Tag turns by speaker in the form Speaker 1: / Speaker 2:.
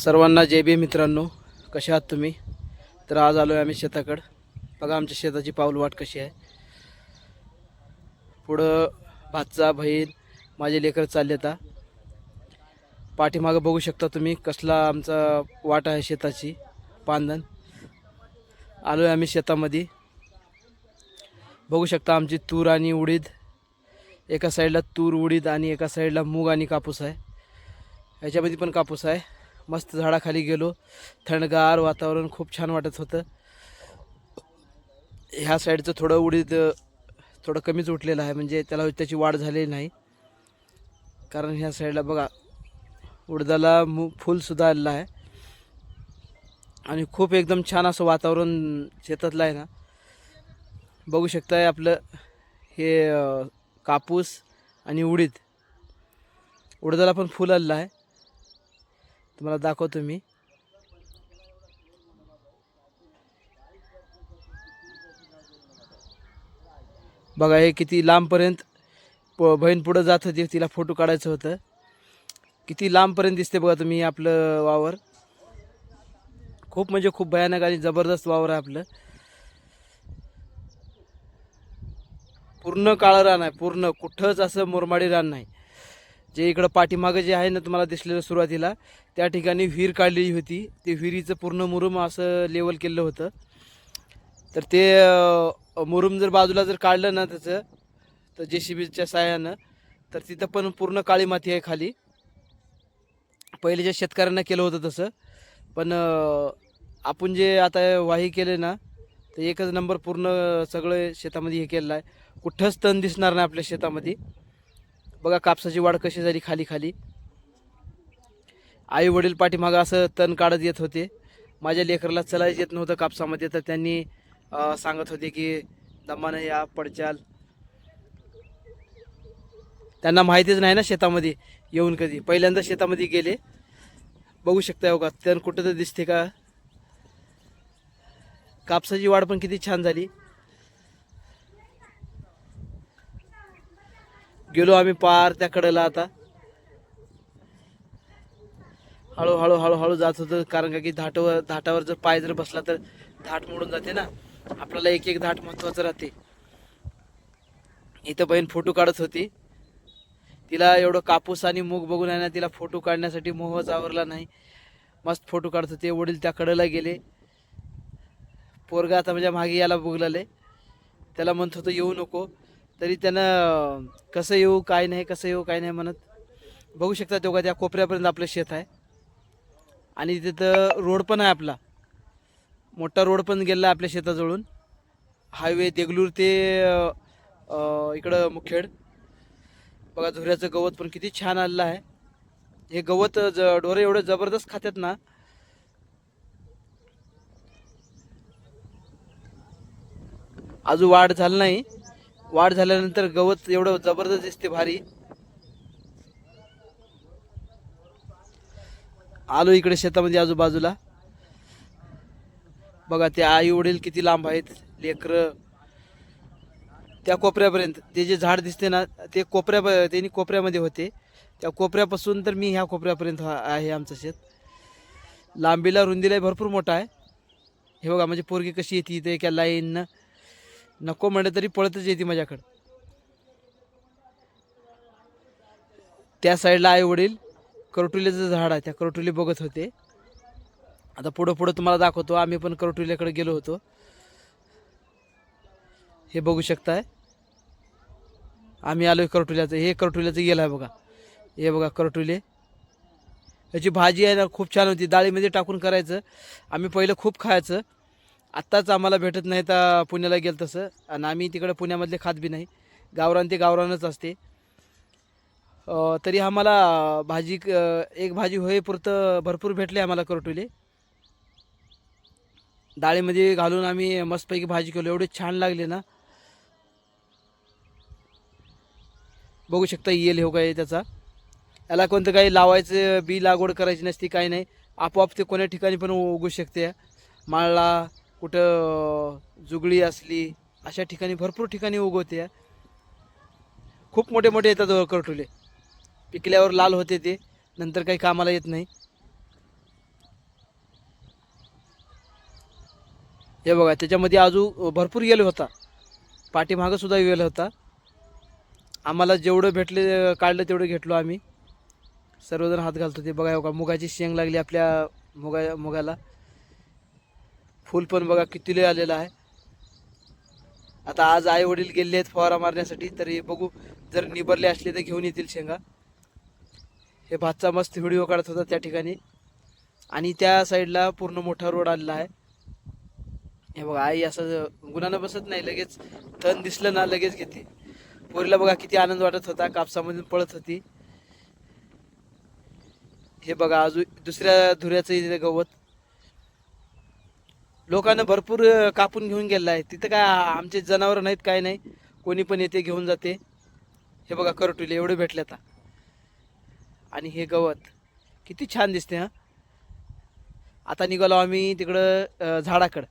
Speaker 1: सर्वांना जय भीम मित्रांनो, कशा आहात तुम्ही? तर आज आलो आहे आम्ही शेताकडं. बघा आमच्या शेताची पाऊलवाट कशी आहे. पुढं भाचा बहीण माझे लेकर चालले आता. पाठीमागं बघू शकता तुम्ही कसला आमचा वाट आहे शेताची पांदन. आलो आहे आम्ही शेतामध्ये. बघू शकता आमची तूर आणि उडीद, एका साईडला तूर उडीद आणि एका साईडला मूग आणि कापूस आहे. ह्याच्यामध्ये पण कापूस आहे. मस्त झाडाखाली गेलो, थंडगार वातावरण खूप छान वाटत होतं. ह्या साईडचं थोडं उडीद थोडं कमीच उठलेलं आहे, म्हणजे त्याची वाढ झालेली नाही. कारण ह्या साईडला बघा उडदाला फुलसुद्धा आलेलं आहे आणि खूप एकदम छान असं वातावरण शेतातलं आहे ना. बघू शकताय आपलं हे कापूस आणि उडदाला पण फुल आलेलं आहे. तुम्हाला दाखवतो मी. बघा हे किती लांबपर्यंत बहीण पुढं जात होती, तिला फोटो काढायचं होतं. किती लांबपर्यंत दिसते बघा तुम्ही आपलं वावर. खूप म्हणजे खूप भयानक आणि जबरदस्त वावर आहे आपलं. पूर्ण काळं रान आहे, पूर्ण कुठंच असं मुरमाडी रान नाही. जे इकडं पाठीमागं जे आहे ना तुम्हाला दिसलेलं सुरुवातीला, त्या ठिकाणी विहीर काढलेली होती. ते विहिरीचं पूर्ण मुरुम असं लेवल केलं होतं. तर ते मुरुम जर बाजूला जर काढलं ना त्याचं, तर JCBच्या साहाय्यानं, तर तिथं पण पूर्ण काळी माती आहे खाली. पहिले जे शेतकऱ्यांना केलं होतं तसं. पण आपण जे आता वाही केले ना, तर एकच नंबर पूर्ण सगळं शेतामध्ये हे केलेलं आहे. कुठंच तण दिसणार नाही आपल्या शेतामध्ये. बघा कापसाची वाढ कशी झाली खाली खाली. आई वडील पाठीमागं असं तण काढत येत होते. माझ्या लेकराला चलायच येत नव्हतं कापसामध्ये, तर त्यांनी सांगत होते की दमानं या पडचाल. त्यांना माहितीच नाही ना शेतामध्ये येऊन कधी, पहिल्यांदा शेतामध्ये गेले. बघू शकता बघा तण कुठं तर दिसते का. कापसाची वाढ पण किती छान झाली. गेलो आम्ही पार त्या कडेला. आता हळूहळू हळूहळू जात होतं, कारण का की धाटावर जर पाय जर बसला तर धाट मोडून जाते ना. आपल्याला एक एक धाट महत्वाचं राहते. इथं बहीण फोटो काढत होती. तिला एवढं कापूस आणि मूग बघून आहे ना, तिला फोटो काढण्यासाठी मोहच आवरला नाही. मस्त फोटो काढत होते. वडील त्या कडेला गेले. पोरगा आता माझ्या मागे यायला बघलाले. त्याला म्हणत होतं येऊ नको, तरी त्यानं कसं येऊ काय नाही, कसं येऊ काय नाही म्हणत. बघू शकता तेव्हा त्या कोपऱ्यापर्यंत आपलं शेत आहे आणि तिथं रोड पण आहे आपला. मोठा रोड पण गेला आपल्या शेताजवळून. हायवे देगलूर ते इकडं मुखेड. बघा धुऱ्याचं गवत पण किती छान आलेलं आहे. हे गवत ढोरे एवढे जबरदस्त खात्यात ना. अजून वाढ झालं नाही. वाढ झाल्यानंतर गवत एवढं जबरदस्त दिसते भारी. आलो इकडे शेतामध्ये आजूबाजूला. बघा ते आई वडील किती लांब आहेत, लेकरं त्या कोपऱ्यापर्यंत. ते जे झाड दिसते ना ते त्यांनी कोपऱ्यामध्ये होते. त्या कोपऱ्यापासून तर मी ह्या कोपऱ्यापर्यंत आहे आमचं शेत. लांबीला रुंदीला भरपूर मोठा आहे. हे बघा म्हणजे पोरगी कशी येते इथे एका लाईननं. नको म्हणलं तरी पळतच येते माझ्याकडं. त्या साईडला आई वडील करटुलीचं झाड आहे, त्या करटुली बघत होते. आता पुढं पुढं तुम्हाला दाखवतो. आम्ही पण करटुलीकडे गेलो होतो. हे बघू शकताय आम्ही आलोय करटुल्याचं. हे करटुल्याचं गेलं आहे बघा. हे बघा करटुले. याची भाजी आहे ना खूप छान होती. डाळीमध्ये टाकून करायचं. आम्ही पहिलं खूप खायचं. आत्ताच आम्हाला भेटत नाही तर पुण्याला गेलं तसं. आणि आम्ही तिकडे पुण्यामधले खात बी नाही. गावरान ते गावरानच असते. तरी आम्हाला एक भाजी होईपुरतं भरपूर भेटले आम्हाला करटुले. डाळीमध्ये घालून आम्ही मस्तपैकी भाजी केलो. एवढे छान लागले ना. बघू शकता येईल हो काय त्याचा. याला कोणतं काही लावायचं बी लागवड करायची नसती, काही नाही. आपोआप ते कोण्या ठिकाणी पण उगू शकते. माळला कुठं जुगळी असली अशा ठिकाणी भरपूर ठिकाणी उगवते. खूप मोठे मोठे येतात करटुले. पिकल्यावर लाल होते ते, नंतर काही कामाला येत नाही. हे बघा त्याच्यामध्ये अजून भरपूर येल होता, पाठीमागं सुद्धा येल होता. आम्हाला जेवढं भेटले काढलं तेवढं घेतलो आम्ही. सर्वजण हात घालतो. ते बघा, बघा मुगाची शेंग लागली आपल्या मुगाला. फूल पण बघा किती लय आलेलं आहे. आता आज आई वडील गेले आहेत फवारा मारण्यासाठी, तरी बघू जर निबरले असले तर घेऊन येतील शेंगा. हे भातचा मस्त व्हिडिओ काढत होता त्या ठिकाणी. आणि त्या साईडला पूर्ण मोठा रोड आलेला आहे. हे बघा आई असं गुणानं बसत नाही, लगेच तण दिसलं ना लगेच घेते. पोरीला बघा किती आनंद वाटत होता, कापसामधून पळत होती. हे बघा अजून दुसऱ्या धुऱ्याचं इथे गवत लोकांना भरपूर कापून घेऊन गेलेलं आहे. तिथं काय आमचे जनावर नाहीत, काय नाही, कोणी पण येते घेऊन जाते. हे बघा करटुले एवढे भेटले आता. आणि हे गवत किती छान दिसते. हा आता निघालो आम्ही तिकडं झाडाकडं.